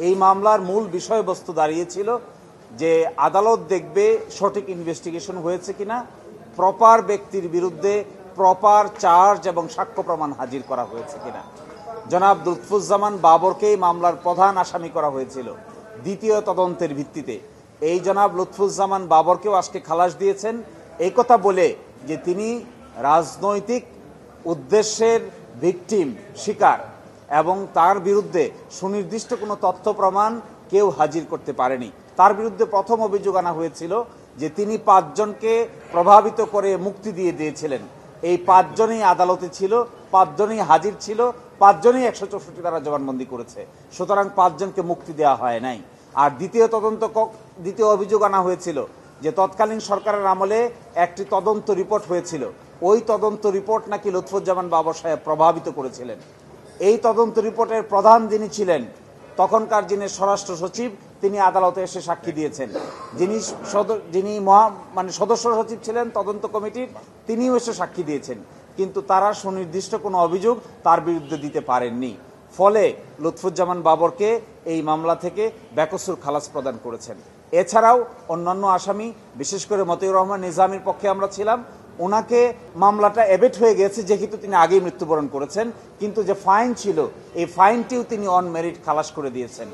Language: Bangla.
এই মামলার মূল বিষয়বস্তু দাঁড়িয়েছিল যে আদালত দেখবে সঠিক ইনভেস্টিগেশন হয়েছে কিনা, প্রপার ব্যক্তির বিরুদ্ধে প্রপার চার্জ এবং সাক্ষ্য প্রমাণ হাজির করা হয়েছে কিনা। জনাব লুৎফুজ্জামান বাবরকেই মামলার প্রধান আসামি করা হয়েছিল দ্বিতীয় তদন্তের ভিত্তিতে। এই জনাব লুৎফুজ্জামান বাবরকেও আজকে খালাস দিয়েছেন এই কথা বলে যে তিনি রাজনৈতিক উদ্দেশ্যের ভিকটিম, শিকার, এবং তার বিরুদ্ধে সুনির্দিষ্ট কোনো তথ্য প্রমাণ কেউ হাজির করতে পারেনি। তার বিরুদ্ধে প্রথম অভিযোগ আনা হয়েছিল যে তিনি 5 জনকে প্রভাবিত করে মুক্তি দিয়ে দিয়েছিলেন। এই 5 জনই আদালতে ছিল, 5 জনই হাজির ছিল, 5 জনই 164 ধারা জবানবন্দি করেছে, সুতরাং 5 জনকে মুক্তি দেওয়া হয় নাই। আর দ্বিতীয় অভিযোগ আনা হয়েছিল যে তৎকালীন সরকারের আমলে একটি তদন্ত রিপোর্ট হয়েছিল, ওই তদন্ত রিপোর্ট নাকি লুৎফুজ্জামান বাবর সাহেব প্রভাবিত করেছিলেন। এই তদন্ত রিপোর্টের প্রধান যিনি ছিলেন তখনকার যিনি স্বরাষ্ট্র সচিব, তিনি আদালতে এসে সাক্ষী দিয়েছেন। যিনি সদস্য সচিব ছিলেন তদন্ত কমিটির, তিনিও এসে সাক্ষী দিয়েছেন, কিন্তু তারা সুনির্দিষ্ট কোনো অভিযোগ তার বিরুদ্ধে দিতে পারেননি। ফলে লুৎফুজ্জামান বাবরকে এই মামলা থেকে বেকসুর খালাস প্রদান করেছেন। এছাড়াও অন্যান্য আসামি, বিশেষ করে মতিউর রহমান নিজামীর পক্ষে আমরা ছিলাম, ওনাকে মামলাটা এবেট হয়ে গেছে যেহেতু তিনি আগেই মৃত্যুবরণ করেছেন, কিন্তু যে ফাইন ছিল এই ফাইনটিও তিনি অন মেরিট খালাস করে দিয়েছেন।